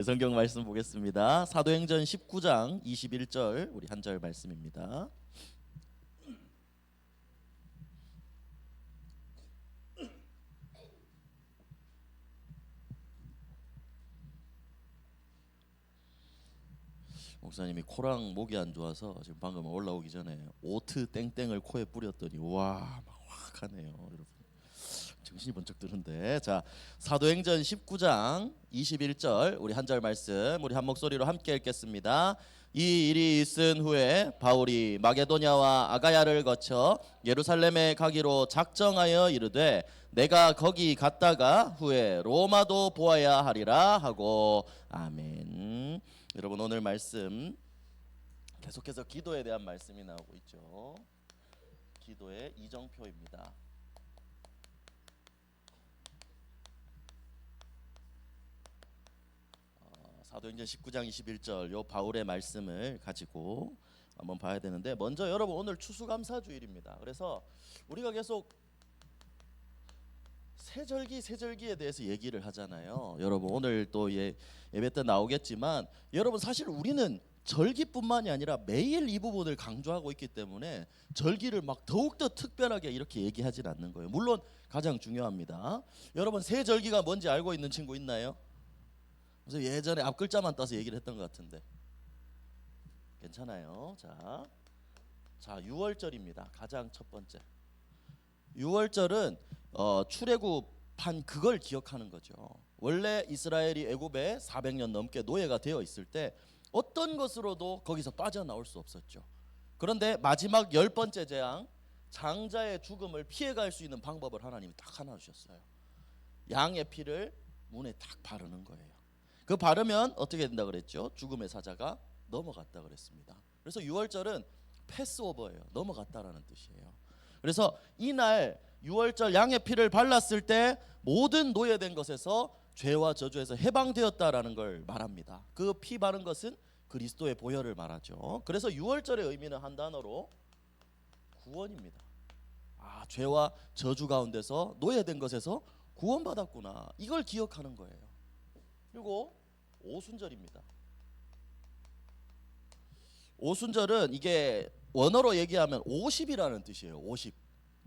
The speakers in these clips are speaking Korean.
성경 말씀 보겠습니다. 사도행전 19장 21절 우리 한 절 말씀입니다. 목사님이 코랑 목이 안 좋아서 지금 방금 올라오기 전에 오트 땡땡을 코에 뿌렸더니 와, 막 확하네요, 여러분. 정신이 번쩍 드는데, 자, 사도행전 19장 21절 우리 한 절 말씀 우리 한 목소리로 함께 읽겠습니다. 이 일이 있은 후에 바울이 마게도냐와 아가야를 거쳐 예루살렘에 가기로 작정하여 이르되 내가 거기 갔다가 후에 로마도 보아야 하리라 하고. 아멘. 여러분, 오늘 말씀 계속해서 기도에 대한 말씀이 나오고 있죠. 기도의 이정표입니다. 사도행전 19장 21절 요 바울의 말씀을 가지고 한번 봐야 되는데, 먼저 여러분, 오늘 추수감사주일입니다. 그래서 우리가 계속 세절기에 대해서 얘기를 하잖아요. 여러분, 오늘 또 예배 때 나오겠지만, 여러분, 사실 우리는 절기뿐만이 아니라 매일 이 부분을 강조하고 있기 때문에 절기를 막 더욱더 특별하게 이렇게 얘기하진 않는 거예요. 물론 가장 중요합니다. 여러분, 세절기가 뭔지 알고 있는 친구 있나요? 그래서 예전에 앞 글자만 따서 얘기를 했던 것 같은데 괜찮아요. 자, 유월절입니다. 가장 첫 번째. 유월절은 출애굽한 그걸 기억하는 거죠. 원래 이스라엘이 애굽에 400년 넘게 노예가 되어 있을 때 어떤 것으로도 거기서 빠져나올 수 없었죠. 그런데 마지막 10번째 재앙, 장자의 죽음을 피해갈 수 있는 방법을 하나님이 딱 하나 주셨어요. 양의 피를 문에 딱 바르는 거예요. 그 바르면 어떻게 된다 그랬죠? 죽음의 사자가 넘어갔다 그랬습니다. 그래서 유월절은 패스오버예요. 넘어갔다라는 뜻이에요. 그래서 이날 유월절 양의 피를 발랐을 때 모든 노예된 것에서 죄와 저주에서 해방되었다라는 걸 말합니다. 그 피 바른 것은 그리스도의 보혈을 말하죠. 그래서 유월절의 의미는 한 단어로 구원입니다. 아, 죄와 저주 가운데서 노예된 것에서 구원받았구나, 이걸 기억하는 거예요. 그리고 오순절입니다. 오순절은 이게 원어로 얘기하면 50이라는 뜻이에요. 50.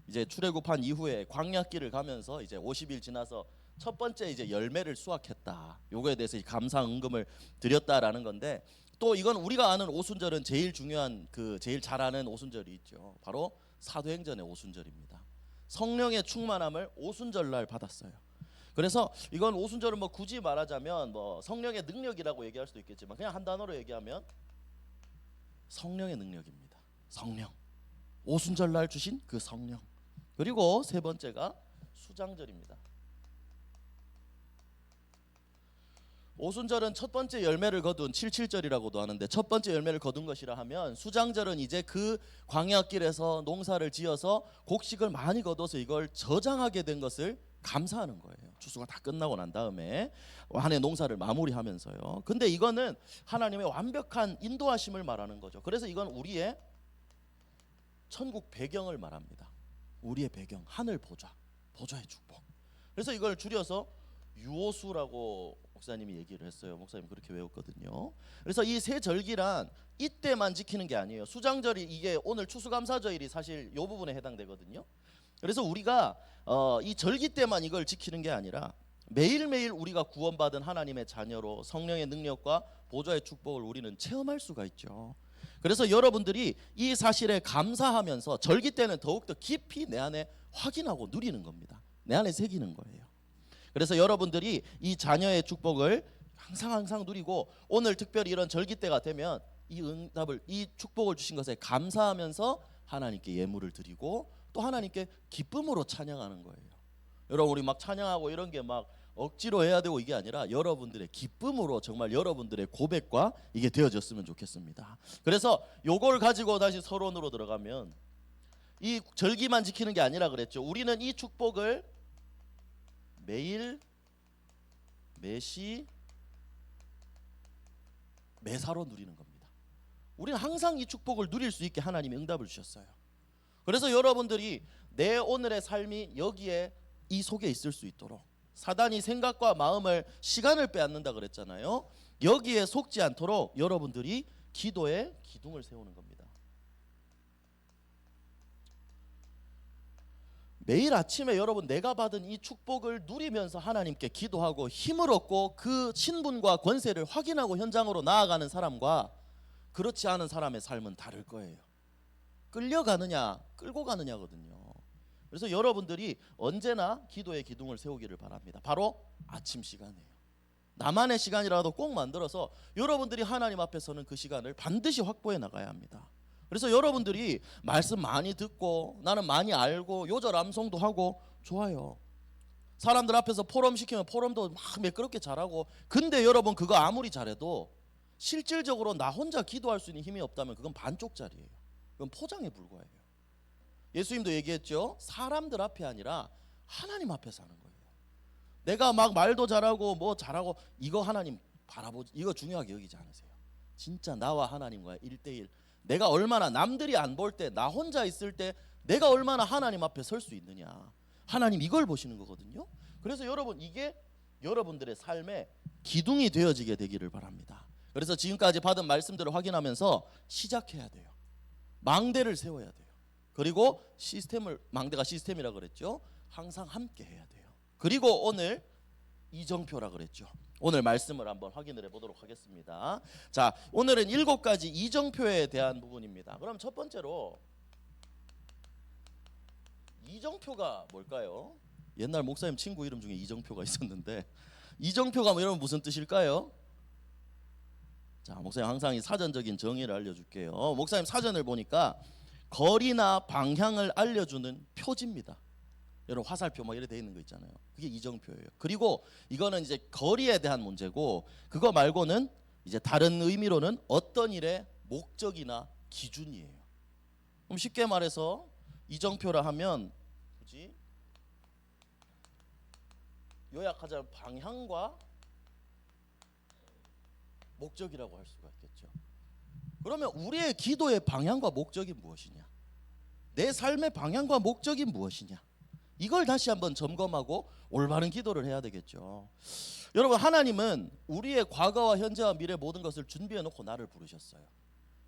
이제 출애굽한 이후에 광야길을 가면서 이제 50일 지나서 첫 번째 이제 열매를 수확했다. 요거에 대해서 감사 응금을 드렸다라는 건데, 또 이건 우리가 아는 오순절은 제일 중요한 제일 잘 아는 오순절이 있죠. 바로 사도행전의 오순절입니다. 성령의 충만함을 오순절 날 받았어요. 그래서 이건 오순절은 뭐 굳이 말하자면 뭐 성령의 능력이라고 얘기할 수도 있겠지만, 그냥 한 단어로 얘기하면 성령의 능력입니다. 성령. 오순절 날 주신 그 성령. 그리고 세 번째가 수장절입니다. 오순절은 첫 번째 열매를 거둔 77절이라고도 하는데, 첫 번째 열매를 거둔 것이라 하면, 수장절은 이제 그 광야길에서 농사를 지어서 곡식을 많이 거둬서 이걸 저장하게 된 것을 감사하는 거예요. 추수가 다 끝나고 난 다음에 한 해 농사를 마무리하면서요. 근데 이거는 하나님의 완벽한 인도하심을 말하는 거죠. 그래서 이건 우리의 천국 배경을 말합니다. 우리의 배경, 하늘 보좌의 축복. 그래서 이걸 줄여서 유오수라고 목사님이 얘기를 했어요. 목사님 그렇게 외웠거든요. 그래서 이 세 절기란 이때만 지키는 게 아니에요. 수장절이 이게 오늘 추수감사절이 사실 이 부분에 해당되거든요. 그래서 우리가 이 절기 때만 이걸 지키는 게 아니라 매일매일 우리가 구원받은 하나님의 자녀로 성령의 능력과 보좌의 축복을 우리는 체험할 수가 있죠. 그래서 여러분들이 이 사실에 감사하면서 절기 때는 더욱더 깊이 내 안에 확인하고 누리는 겁니다. 내 안에 새기는 거예요. 그래서 여러분들이 이 자녀의 축복을 항상 누리고, 오늘 특별히 이런 절기 때가 되면 이 축복을 주신 것에 감사하면서 하나님께 예물을 드리고 또 하나님께 기쁨으로 찬양하는 거예요. 여러분, 우리 막 찬양하고 이런 게 막 억지로 해야 되고 이게 아니라 여러분들의 기쁨으로, 정말 여러분들의 고백과 이게 되어졌으면 좋겠습니다. 그래서 요걸 가지고 다시 서론으로 들어가면, 이 절기만 지키는 게 아니라 그랬죠. 우리는 이 축복을 매일, 매시, 매사로 누리는 겁니다. 우리는 항상 이 축복을 누릴 수 있게 하나님이 응답을 주셨어요. 그래서 여러분들이 내 오늘의 삶이 여기에 이 속에 있을 수 있도록 사단이 생각과 마음을 시간을 빼앗는다 그랬잖아요. 여기에 속지 않도록 여러분들이 기도에 기둥을 세우는 겁니다. 매일 아침에 여러분 내가 받은 이 축복을 누리면서 하나님께 기도하고 힘을 얻고 그 신분과 권세를 확인하고 현장으로 나아가는 사람과 그렇지 않은 사람의 삶은 다를 거예요. 끌려가느냐 끌고 가느냐거든요. 그래서 여러분들이 언제나 기도의 기둥을 세우기를 바랍니다. 바로 아침 시간이에요. 나만의 시간이라도 꼭 만들어서 여러분들이 하나님 앞에 서는 그 시간을 반드시 확보해 나가야 합니다. 그래서 여러분들이 말씀 많이 듣고 나는 많이 알고 요절 암송도 하고 좋아요. 사람들 앞에서 포럼 시키면 포럼도 막 매끄럽게 잘하고, 근데 여러분 그거 아무리 잘해도 실질적으로 나 혼자 기도할 수 있는 힘이 없다면 그건 반쪽짜리예요. 그건 포장에 불과해요. 예수님도 얘기했죠. 사람들 앞이 아니라 하나님 앞에서 하는 거예요. 내가 막 말도 잘하고 뭐 잘하고 이거 하나님 바라보지, 이거 중요하게 여기지 않으세요. 진짜 나와 하나님과의 1대1, 내가 얼마나 남들이 안 볼 때 나 혼자 있을 때 내가 얼마나 하나님 앞에 설 수 있느냐, 하나님 이걸 보시는 거거든요. 그래서 여러분 이게 여러분들의 삶의 기둥이 되어지게 되기를 바랍니다. 그래서 지금까지 받은 말씀들을 확인하면서 시작해야 돼요. 망대를 세워야 돼요. 그리고 시스템을, 망대가 시스템이라 그랬죠. 항상 함께 해야 돼요. 그리고 오늘 이정표라 그랬죠. 오늘 말씀을 한번 확인을 해보도록 하겠습니다. 자, 오늘은 7가지 이정표에 대한 부분입니다. 그럼 첫 번째로 이정표가 뭘까요? 옛날 목사님 친구 이름 중에 이정표가 있었는데 이정표가 여러분 무슨 뜻일까요? 자, 목사님 항상 이 사전적인 정의를 알려줄게요. 목사님 사전을 보니까 거리나 방향을 알려주는 표지입니다. 여러분 화살표 막 이렇게 돼 있는 거 있잖아요. 그게 이정표예요. 그리고 이거는 이제 거리에 대한 문제고, 그거 말고는 이제 다른 의미로는 어떤 일의 목적이나 기준이에요. 그럼 쉽게 말해서 이정표라 하면 굳이 요약하자면 방향과 목적이라고 할 수가 있겠죠. 그러면 우리의 기도의 방향과 목적이 무엇이냐? 내 삶의 방향과 목적이 무엇이냐? 이걸 다시 한번 점검하고 올바른 기도를 해야 되겠죠. 여러분, 하나님은 우리의 과거와 현재와 미래 모든 것을 준비해 놓고 나를 부르셨어요.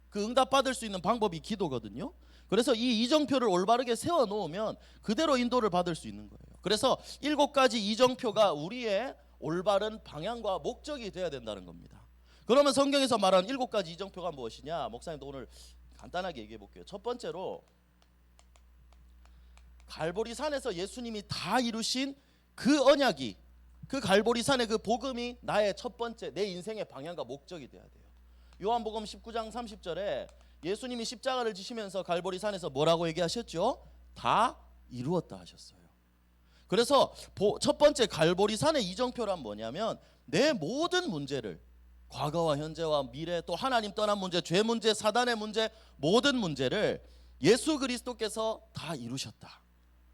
그 응답 받을 수 있는 방법이 기도거든요. 그래서 이 이정표를 올바르게 세워 놓으면 그대로 인도를 받을 수 있는 거예요. 그래서 7가지 이정표가 우리의 올바른 방향과 목적이 되어야 된다는 겁니다. 그러면 성경에서 말하는 7가지 이정표가 무엇이냐? 목사님도 오늘 간단하게 얘기해 볼게요. 첫 번째로 갈보리산에서 예수님이 다 이루신 그 언약이, 그 갈보리산의 그 복음이 나의 첫 번째, 내 인생의 방향과 목적이 돼야 돼요. 요한복음 19장 30절에 예수님이 십자가를 지시면서 갈보리산에서 뭐라고 얘기하셨죠? 다 이루었다 하셨어요. 그래서 첫 번째 갈보리산의 이정표란 뭐냐면 내 모든 문제를, 과거와 현재와 미래, 또 하나님 떠난 문제, 죄 문제, 사단의 문제, 모든 문제를 예수 그리스도께서 다 이루셨다.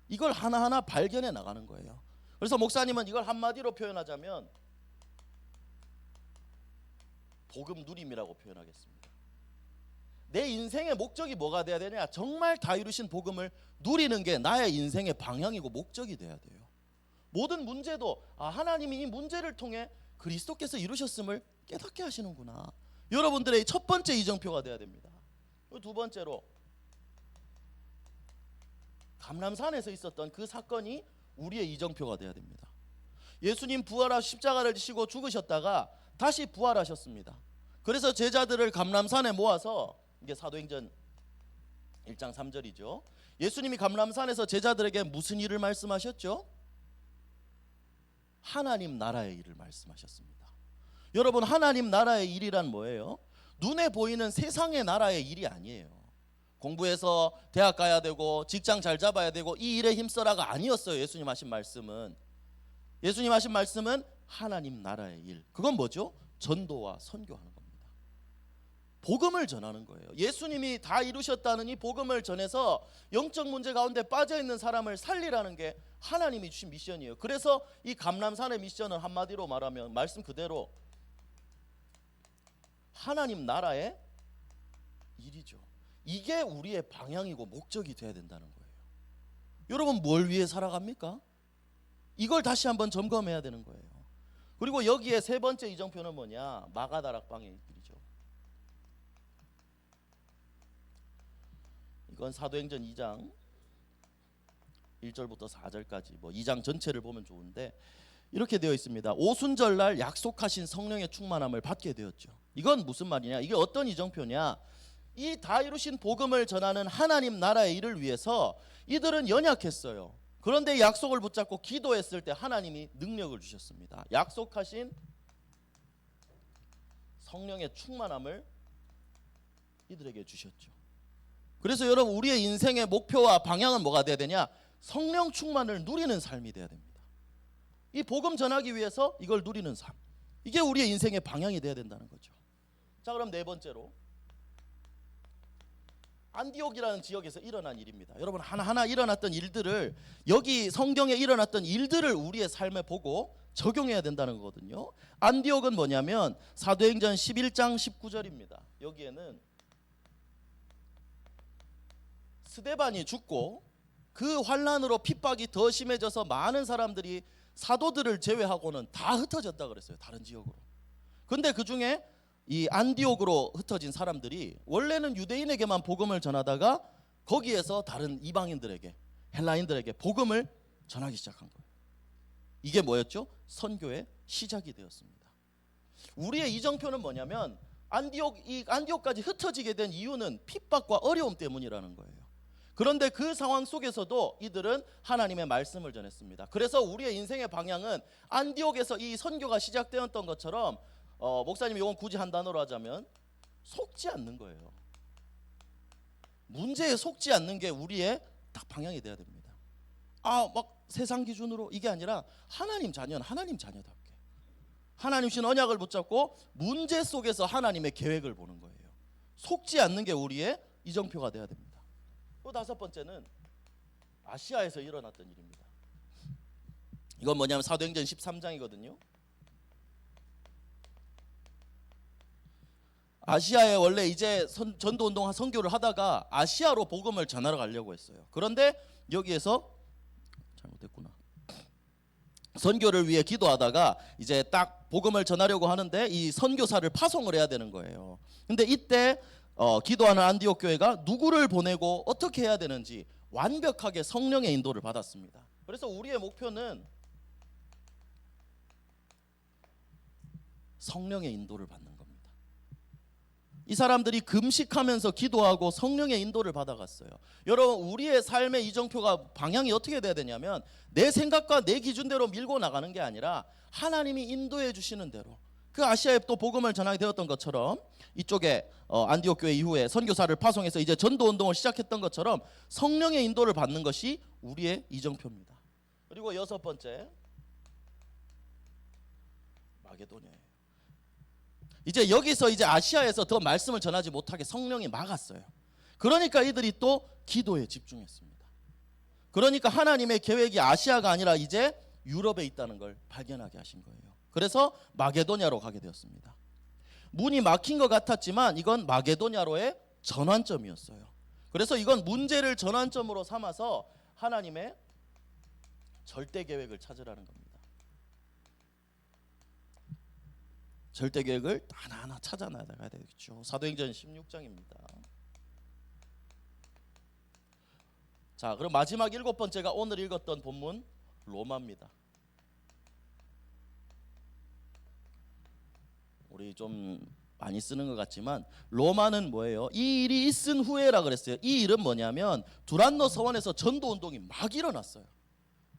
이걸 하나하나 발견해 나가는 거예요. 그래서 목사님은 이걸 한마디로 표현하자면 복음 누림이라고 표현하겠습니다. 내 인생의 목적이 뭐가 돼야 되냐? 정말 다 이루신 복음을 누리는 게 나의 인생의 방향이고 목적이 돼야 돼요. 모든 문제도 하나님이 이 문제를 통해 그리스도께서 이루셨음을 깨닫게 하시는구나. 여러분들의 첫 번째 이정표가 돼야 됩니다. 두 번째로 감람산에서 있었던 그 사건이 우리의 이정표가 돼야 됩니다. 예수님 부활하시고 십자가를 지시고 죽으셨다가 다시 부활하셨습니다. 그래서 제자들을 감람산에 모아서, 이게 사도행전 1장 3절이죠. 예수님이 감람산에서 제자들에게 무슨 일을 말씀하셨죠? 하나님 나라의 일을 말씀하셨습니다. 여러분, 하나님 나라의 일이란 뭐예요? 눈에 보이는 세상의 나라의 일이 아니에요. 공부해서 대학 가야 되고 직장 잘 잡아야 되고 이 일에 힘써라가 아니었어요. 예수님 하신 말씀은, 예수님 하신 말씀은 하나님 나라의 일. 그건 뭐죠? 전도와 선교하는 겁니다. 복음을 전하는 거예요. 예수님이 다 이루셨다는 이 복음을 전해서 영적 문제 가운데 빠져있는 사람을 살리라는 게 하나님이 주신 미션이에요. 그래서 이 감람산의 미션은 한마디로 말하면 말씀 그대로 하나님 나라의 일이죠. 이게 우리의 방향이고 목적이 돼야 된다는 거예요. 여러분, 뭘 위해 살아갑니까? 이걸 다시 한번 점검해야 되는 거예요. 그리고 여기에 세 번째 이정표는 뭐냐? 마가다락방의 길이죠. 이건 사도행전 2장 1절부터 4절까지 뭐 2장 전체를 보면 좋은데 이렇게 되어 있습니다. 오순절날 약속하신 성령의 충만함을 받게 되었죠. 이건 무슨 말이냐? 이게 어떤 이정표냐? 이 다 이루신 복음을 전하는 하나님 나라의 일을 위해서 이들은 연약했어요. 그런데 약속을 붙잡고 기도했을 때 하나님이 능력을 주셨습니다. 약속하신 성령의 충만함을 이들에게 주셨죠. 그래서 여러분, 우리의 인생의 목표와 방향은 뭐가 돼야 되냐? 성령 충만을 누리는 삶이 돼야 됩니다. 이 복음 전하기 위해서 이걸 누리는 삶, 이게 우리의 인생의 방향이 돼야 된다는 거죠. 자, 그럼 네 번째로 안디옥이라는 지역에서 일어난 일입니다. 여러분, 하나하나 일어났던 일들을, 여기 성경에 일어났던 일들을 우리의 삶에 보고 적용해야 된다는 거거든요. 안디옥은 뭐냐면 사도행전 11장 19절입니다. 여기에는 스데반이 죽고 그 환난으로 핍박이 더 심해져서 많은 사람들이 사도들을 제외하고는 다 흩어졌다 그랬어요. 다른 지역으로. 근데 그 중에 이 안디옥으로 흩어진 사람들이 원래는 유대인에게만 복음을 전하다가 거기에서 다른 이방인들에게, 헬라인들에게 복음을 전하기 시작한 거예요. 이게 뭐였죠? 선교의 시작이 되었습니다. 우리의 이정표는 뭐냐면 안디옥까지 흩어지게 된 이유는 핍박과 어려움 때문이라는 거예요. 그런데 그 상황 속에서도 이들은 하나님의 말씀을 전했습니다. 그래서 우리의 인생의 방향은 안디옥에서 이 선교가 시작되었던 것처럼 목사님이 이건 굳이 한 단어로 하자면 속지 않는 거예요. 문제에 속지 않는 게 우리의 딱 방향이 돼야 됩니다. 막 세상 기준으로 이게 아니라 하나님 자녀는 하나님 자녀답게 하나님 주신 언약을 붙잡고 문제 속에서 하나님의 계획을 보는 거예요. 속지 않는 게 우리의 이정표가 돼야 됩니다. 또 다섯 번째는 아시아에서 일어났던 일입니다. 이건 뭐냐면 사도행전 13장이거든요. 아시아에 원래 이제 전도운동 선교를 하다가 아시아로 복음을 전하러 가려고 했어요. 그런데 여기에서 잘못했구나. 선교를 위해 기도하다가 이제 딱 복음을 전하려고 하는데 이 선교사를 파송을 해야 되는 거예요. 근데 이때 기도하는 안디옥 교회가 누구를 보내고 어떻게 해야 되는지 완벽하게 성령의 인도를 받았습니다. 그래서 우리의 목표는 성령의 인도를 받는 겁니다. 이 사람들이 금식하면서 기도하고 성령의 인도를 받아갔어요. 여러분, 우리의 삶의 이정표가 방향이 어떻게 돼야 되냐면 내 생각과 내 기준대로 밀고 나가는 게 아니라 하나님이 인도해 주시는 대로, 그 아시아에 또 복음을 전하게 되었던 것처럼 이쪽에 안디옥 교회 이후에 선교사를 파송해서 이제 전도 운동을 시작했던 것처럼 성령의 인도를 받는 것이 우리의 이정표입니다. 그리고 여섯 번째, 마게도냐예요. 이제 여기서 이제 아시아에서 더 말씀을 전하지 못하게 성령이 막았어요. 그러니까 이들이 또 기도에 집중했습니다. 그러니까 하나님의 계획이 아시아가 아니라 이제 유럽에 있다는 걸 발견하게 하신 거예요. 그래서 마게도냐로 가게 되었습니다. 문이 막힌 것 같았지만 이건 마게도냐로의 전환점이었어요. 그래서 이건 문제를 전환점으로 삼아서 하나님의 절대 계획을 찾으라는 겁니다. 절대 계획을 하나하나 찾아나가야 되겠죠. 사도행전 16장입니다. 자, 그럼 마지막 일곱 번째가 오늘 읽었던 본문 로마입니다. 우리 좀 많이 쓰는 것 같지만 로마는 뭐예요? 이 일이 있은 후에라 그랬어요. 이 일은 뭐냐면 두란노 서원에서 전도 운동이 막 일어났어요.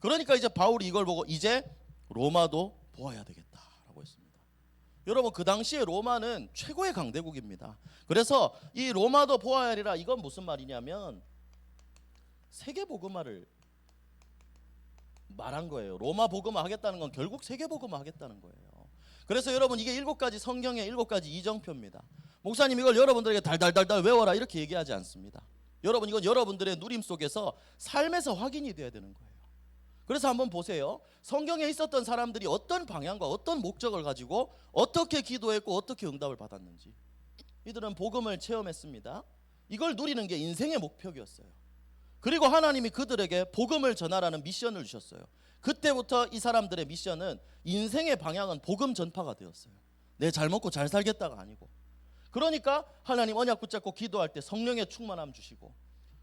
그러니까 이제 바울이 이걸 보고 이제 로마도 보아야 되겠다라고 했습니다. 여러분, 그 당시에 로마는 최고의 강대국입니다. 그래서 이 로마도 보아야 하리라, 이건 무슨 말이냐면 세계 복음화를 말한 거예요. 로마 복음화 하겠다는 건 결국 세계 복음화 하겠다는 거예요. 그래서 여러분, 이게 7가지 성경의 7가지 이정표입니다. 목사님 이걸 여러분들에게 달달달달 외워라 이렇게 얘기하지 않습니다. 여러분, 이건 여러분들의 누림 속에서 삶에서 확인이 돼야 되는 거예요. 그래서 한번 보세요. 성경에 있었던 사람들이 어떤 방향과 어떤 목적을 가지고 어떻게 기도했고 어떻게 응답을 받았는지. 이들은 복음을 체험했습니다. 이걸 누리는 게 인생의 목표였어요. 그리고 하나님이 그들에게 복음을 전하라는 미션을 주셨어요. 그때부터 이 사람들의 미션은 인생의 방향은 복음 전파가 되었어요. 내 잘 먹고 잘 살겠다가 아니고. 그러니까 하나님 언약 붙잡고 기도할 때 성령의 충만함 주시고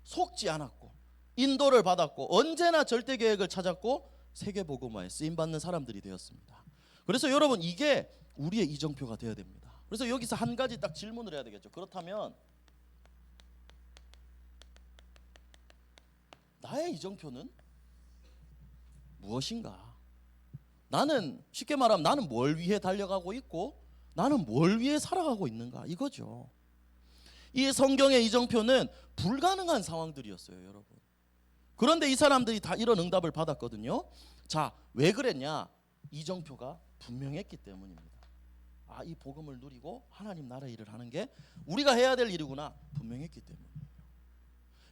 속지 않았고 인도를 받았고 언제나 절대 계획을 찾았고 세계 복음화에 쓰임 받는 사람들이 되었습니다. 그래서 여러분 이게 우리의 이정표가 되어야 됩니다. 그래서 여기서 한 가지 딱 질문을 해야 되겠죠. 그렇다면 나의 이정표는 무엇인가? 나는 쉽게 말하면 나는 뭘 위해 달려가고 있고 나는 뭘 위해 살아가고 있는가 이거죠. 이 성경의 이정표는 불가능한 상황들이었어요, 여러분. 그런데 이 사람들이 다 이런 응답을 받았거든요. 자, 왜 그랬냐? 이정표가 분명했기 때문입니다. 아, 이 복음을 누리고 하나님 나라 일을 하는 게 우리가 해야 될 일이구나 분명했기 때문이에요.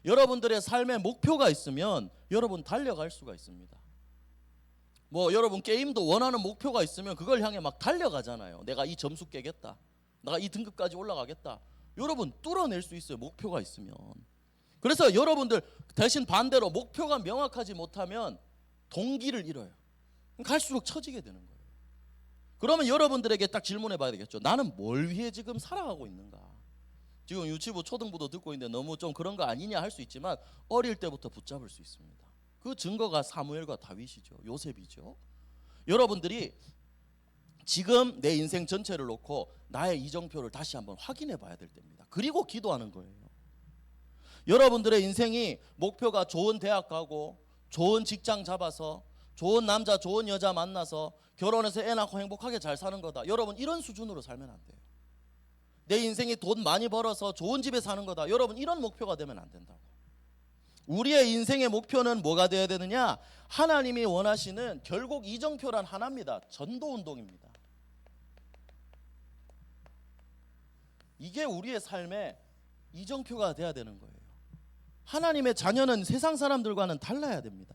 여러분들의 삶의 목표가 있으면 여러분 달려갈 수가 있습니다. 뭐 여러분 게임도 원하는 목표가 있으면 그걸 향해 막 달려가잖아요. 내가 이 점수 깨겠다, 내가 이 등급까지 올라가겠다. 여러분 뚫어낼 수 있어요, 목표가 있으면. 그래서 여러분들 대신 반대로 목표가 명확하지 못하면 동기를 잃어요. 갈수록 처지게 되는 거예요. 그러면 여러분들에게 딱 질문해 봐야 되겠죠. 나는 뭘 위해 지금 살아가고 있는가? 지금 유치부 초등부도 듣고 있는데 너무 좀 그런 거 아니냐 할 수 있지만 어릴 때부터 붙잡을 수 있습니다. 그 증거가 사무엘과 다윗이죠. 요셉이죠. 여러분들이 지금 내 인생 전체를 놓고 나의 이정표를 다시 한번 확인해 봐야 될 때입니다. 그리고 기도하는 거예요. 여러분들의 인생이 목표가 좋은 대학 가고 좋은 직장 잡아서 좋은 남자 좋은 여자 만나서 결혼해서 애 낳고 행복하게 잘 사는 거다. 여러분 이런 수준으로 살면 안 돼요. 내 인생이 돈 많이 벌어서 좋은 집에 사는 거다. 여러분 이런 목표가 되면 안 된다고. 우리의 인생의 목표는 뭐가 되어야 되느냐? 하나님이 원하시는 결국 이정표란 하나입니다. 전도운동입니다. 이게 우리의 삶의 이정표가 돼야 되는 거예요. 하나님의 자녀는 세상 사람들과는 달라야 됩니다.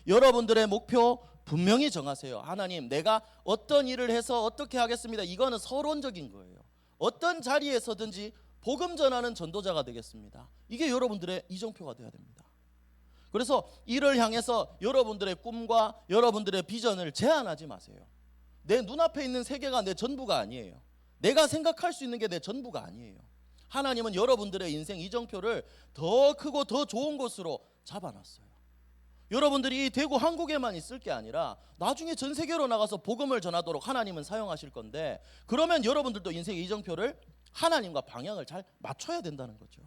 여러분들의 목표 분명히 정하세요. 하나님, 내가 어떤 일을 해서 어떻게 하겠습니다. 이거는 서론적인 거예요. 어떤 자리에서든지 복음 전하는 전도자가 되겠습니다. 이게 여러분들의 이정표가 돼야 됩니다. 그래서 이를 향해서 여러분들의 꿈과 여러분들의 비전을 제한하지 마세요. 내 눈앞에 있는 세계가 내 전부가 아니에요. 내가 생각할 수 있는 게 내 전부가 아니에요. 하나님은 여러분들의 인생 이정표를 더 크고 더 좋은 곳으로 잡아놨어요. 여러분들이 대구 한국에만 있을 게 아니라 나중에 전 세계로 나가서 복음을 전하도록 하나님은 사용하실 건데, 그러면 여러분들도 인생의 이정표를 하나님과 방향을 잘 맞춰야 된다는 거죠.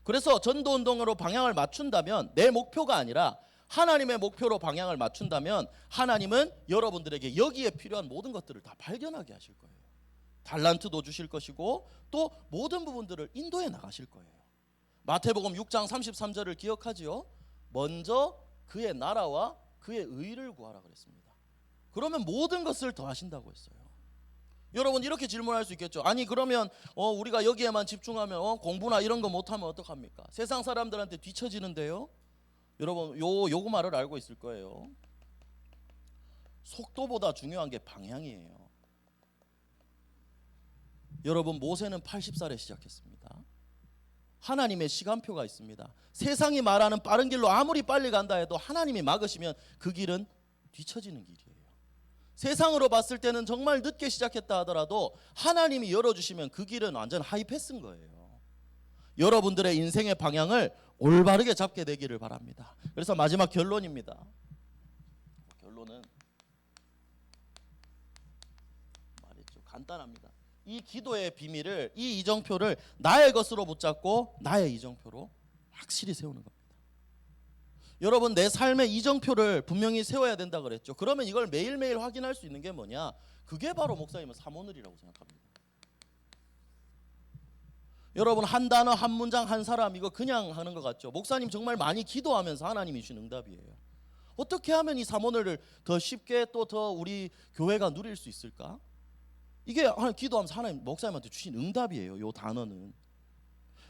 그래서 전도운동으로 방향을 맞춘다면, 내 목표가 아니라 하나님의 목표로 방향을 맞춘다면 하나님은 여러분들에게 여기에 필요한 모든 것들을 다 발견하게 하실 거예요. 달란트도 주실 것이고 또 모든 부분들을 인도해 나가실 거예요. 마태복음 6장 33절을 기억하지요? 먼저 그의 나라와 그의 의를 구하라 그랬습니다. 그러면 모든 것을 더하신다고 했어요. 여러분 이렇게 질문할 수 있겠죠. 아니 그러면 우리가 여기에만 집중하면 공부나 이런 거 못하면 어떡합니까? 세상 사람들한테 뒤처지는데요. 여러분 요거 말을 알고 있을 거예요. 속도보다 중요한 게 방향이에요. 여러분 모세는 80살에 시작했습니다. 하나님의 시간표가 있습니다. 세상이 말하는 빠른 길로 아무리 빨리 간다 해도 하나님이 막으시면 그 길은 뒤처지는 길이에요. 세상으로 봤을 때는 정말 늦게 시작했다 하더라도 하나님이 열어주시면 그 길은 완전 하이패스인 거예요. 여러분들의 인생의 방향을 올바르게 잡게 되기를 바랍니다. 그래서 마지막 결론입니다. 결론은 말했죠. 간단합니다. 이 기도의 비밀을, 이 이정표를 나의 것으로 붙잡고 나의 이정표로 확실히 세우는 겁니다. 여러분 내 삶의 이정표를 분명히 세워야 된다 그랬죠. 그러면 이걸 매일매일 확인할 수 있는 게 뭐냐? 그게 바로 목사님은 사모늘이라고 생각합니다. 여러분 한 단어 한 문장 한 사람 이거 그냥 하는 것 같죠. 목사님 정말 많이 기도하면서 하나님이 주신 응답이에요. 어떻게 하면 이 사모늘을 더 쉽게 또 더 우리 교회가 누릴 수 있을까? 이게 기도하면서 하나님 목사님한테 주신 응답이에요. 요 단어는.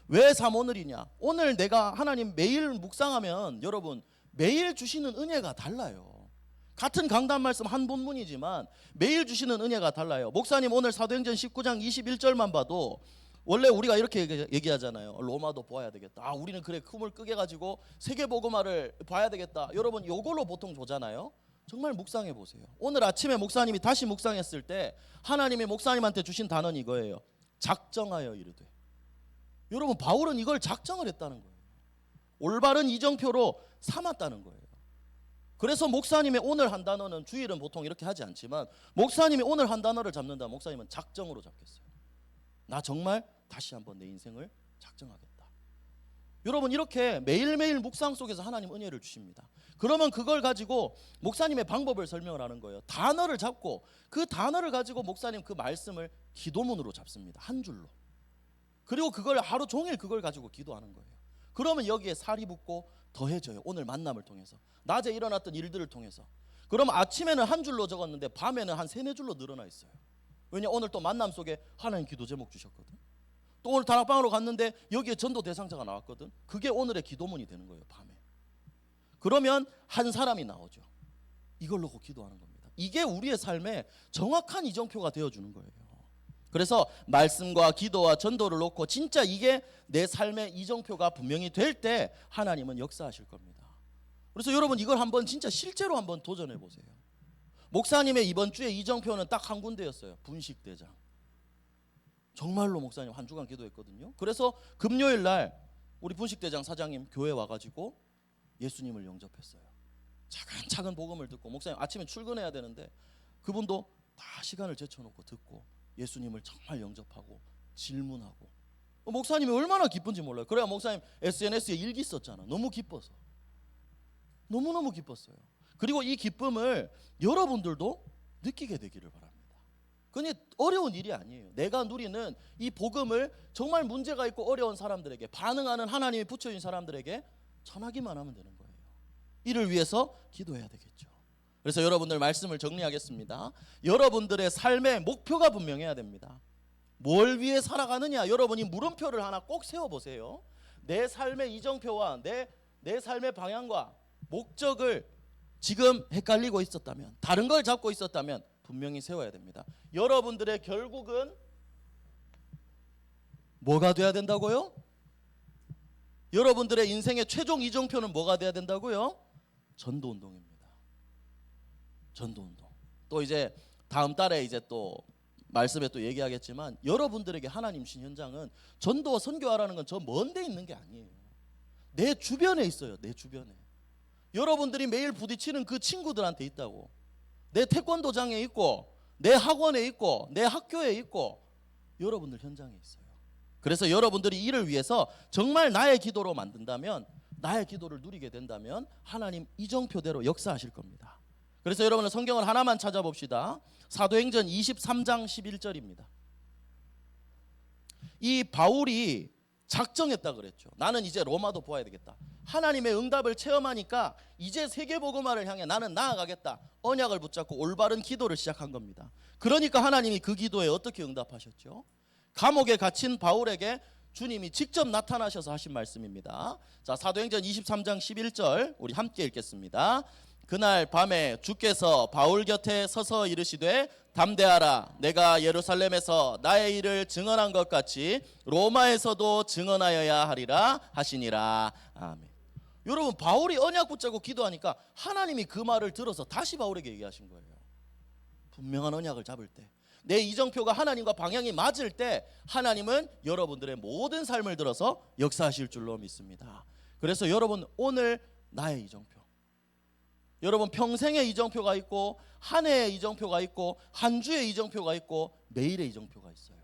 왜 사모늘이냐? 오늘 내가 하나님 매일 묵상하면 여러분 매일 주시는 은혜가 달라요. 같은 강단 말씀 한 본문이지만 매일 주시는 은혜가 달라요. 목사님 오늘 사도행전 19장 21절만 봐도 원래 우리가 이렇게 얘기하잖아요. 로마도 보아야 되겠다. 아, 우리는 그래 꿈을 끄게 가지고 세계복음화를 봐야 되겠다. 여러분 요걸로 보통 보잖아요. 정말 묵상해 보세요. 오늘 아침에 목사님이 다시 묵상했을 때 하나님이 목사님한테 주신 단어는 이거예요. 작정하여 이르되. 여러분 바울은 이걸 작정을 했다는 거예요. 올바른 이정표로 삼았다는 거예요. 그래서 목사님의 오늘 한 단어는 주일은 보통 이렇게 하지 않지만 목사님이 오늘 한 단어를 잡는다. 목사님은 작정으로 잡겠어요. 나 정말 다시 한번 내 인생을 작정하겠다. 여러분 이렇게 매일매일 묵상 속에서 하나님 은혜를 주십니다. 그러면 그걸 가지고 목사님의 방법을 설명을 하는 거예요. 단어를 잡고 그 단어를 가지고 목사님 그 말씀을 기도문으로 잡습니다. 한 줄로. 그리고 그걸 하루 종일 그걸 가지고 기도하는 거예요. 그러면 여기에 살이 붙고 더해져요. 오늘 만남을 통해서. 낮에 일어났던 일들을 통해서. 그럼 아침에는 한 줄로 적었는데 밤에는 한 3-4줄로 늘어나 있어요. 왜냐 오늘 또 만남 속에 하나님 기도 제목 주셨거든. 또 오늘 다락방으로 갔는데 여기에 전도 대상자가 나왔거든. 그게 오늘의 기도문이 되는 거예요. 밤에. 그러면 한 사람이 나오죠. 이걸 놓고 기도하는 겁니다. 이게 우리의 삶에 정확한 이정표가 되어주는 거예요. 그래서 말씀과 기도와 전도를 놓고 진짜 이게 내 삶의 이정표가 분명히 될 때 하나님은 역사하실 겁니다. 그래서 여러분 이걸 한번 진짜 실제로 한번 도전해 보세요. 목사님의 이번 주에 이정표는 딱 한 군데였어요. 분식대장. 정말로 목사님 한 주간 기도했거든요. 그래서 금요일 날 우리 분식대장 사장님 교회 와가지고 예수님을 영접했어요. 차근차근 복음을 듣고 목사님 아침에 출근해야 되는데 그분도 다 시간을 제쳐놓고 듣고 예수님을 정말 영접하고 질문하고 목사님이 얼마나 기쁜지 몰라요. 그래야 목사님 SNS에 일기 썼잖아. 너무 기뻐서. 너무너무 기뻤어요. 그리고 이 기쁨을 여러분들도 느끼게 되기를 바랍니다. 그게 어려운 일이 아니에요. 내가 누리는 이 복음을 정말 문제가 있고 어려운 사람들에게 반응하는 하나님이 붙여준 사람들에게 전하기만 하면 되는 거예요. 이를 위해서 기도해야 되겠죠. 그래서 여러분들 말씀을 정리하겠습니다. 여러분들의 삶의 목표가 분명해야 됩니다. 뭘 위해 살아가느냐 여러분이 물음표를 하나 꼭 세워보세요. 내 삶의 이정표와 내 삶의 방향과 목적을 지금 헷갈리고 있었다면 다른 걸 잡고 있었다면 분명히 세워야 됩니다. 여러분들의 결국은 뭐가 돼야 된다고요? 여러분들의 인생의 최종 이정표는 뭐가 돼야 된다고요? 전도운동입니다. 전도운동. 또 이제 다음 달에 이제 또 말씀에 또 얘기하겠지만 여러분들에게 하나님 신 현장은 전도와 선교하라는 건 저 먼 데 있는 게 아니에요. 내 주변에 있어요. 내 주변에. 여러분들이 매일 부딪히는 그 친구들한테 있다고. 내 태권도장에 있고 내 학원에 있고 내 학교에 있고 여러분들 현장에 있어요. 그래서 여러분들이 이를 위해서 정말 나의 기도로 만든다면 나의 기도를 누리게 된다면 하나님 이정표대로 역사하실 겁니다. 그래서 여러분은 성경을 하나만 찾아봅시다. 사도행전 23장 11절입니다. 이 바울이 작정했다 그랬죠. 나는 이제 로마도 보아야 되겠다. 하나님의 응답을 체험하니까 이제 세계복음화를 향해 나는 나아가겠다. 언약을 붙잡고 올바른 기도를 시작한 겁니다. 그러니까 하나님이 그 기도에 어떻게 응답하셨죠? 감옥에 갇힌 바울에게 주님이 직접 나타나셔서 하신 말씀입니다. 자, 사도행전 23장 11절 우리 함께 읽겠습니다. 그날 밤에 주께서 바울 곁에 서서 이르시되 담대하라. 내가 예루살렘에서 나의 일을 증언한 것 같이 로마에서도 증언하여야 하리라 하시니라. 아멘. 여러분 바울이 언약 붙잡고 기도하니까 하나님이 그 말을 들어서 다시 바울에게 얘기하신 거예요. 분명한 언약을 잡을 때 내 이정표가 하나님과 방향이 맞을 때 하나님은 여러분들의 모든 삶을 들어서 역사하실 줄로 믿습니다. 그래서 여러분 오늘 나의 이정표, 여러분 평생의 이정표가 있고 한 해의 이정표가 있고 한 주의 이정표가 있고 매일의 이정표가 있어요.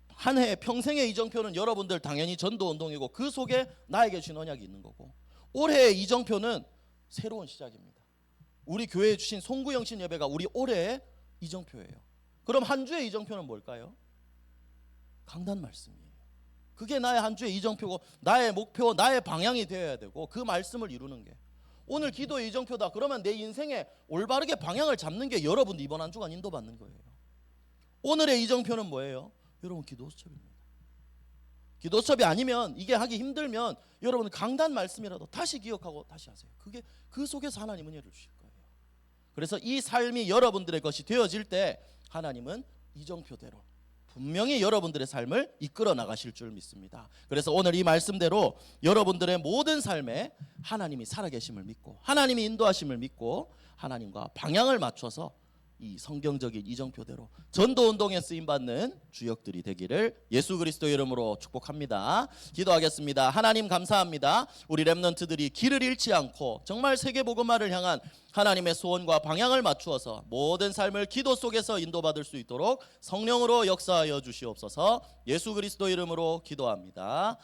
한 해 평생의 이정표는 여러분들 당연히 전도운동이고 그 속에 나에게 주신 언약이 있는 거고 올해의 이정표는 새로운 시작입니다. 우리 교회에 주신 송구영신 예배가 우리 올해의 이정표예요. 그럼 한 주의 이정표는 뭘까요? 강단 말씀이에요. 그게 나의 한 주의 이정표고 나의 목표, 나의 방향이 되어야 되고 그 말씀을 이루는 게 오늘 기도의 이정표다. 그러면 내 인생에 올바르게 방향을 잡는 게 여러분 이번 한 주간 인도받는 거예요. 오늘의 이정표는 뭐예요? 여러분 기도수첩입니다. 기도수첩이 아니면 이게 하기 힘들면 여러분 강단 말씀이라도 다시 기억하고 다시 하세요. 그게 그 속에서 하나님 은혜를 주실 거예요. 그래서 이 삶이 여러분들의 것이 되어질 때 하나님은 이정표대로 분명히 여러분들의 삶을 이끌어 나가실 줄 믿습니다. 그래서 오늘 이 말씀대로 여러분들의 모든 삶에 하나님이 살아계심을 믿고 하나님이 인도하심을 믿고 하나님과 방향을 맞춰서 이 성경적인 이정표대로 전도운동에 쓰임받는 주역들이 되기를 예수 그리스도 이름으로 축복합니다. 기도하겠습니다. 하나님 감사합니다. 우리 렘넌트들이 길을 잃지 않고 정말 세계복음화를 향한 하나님의 소원과 방향을 맞추어서 모든 삶을 기도 속에서 인도받을 수 있도록 성령으로 역사하여 주시옵소서. 예수 그리스도 이름으로 기도합니다.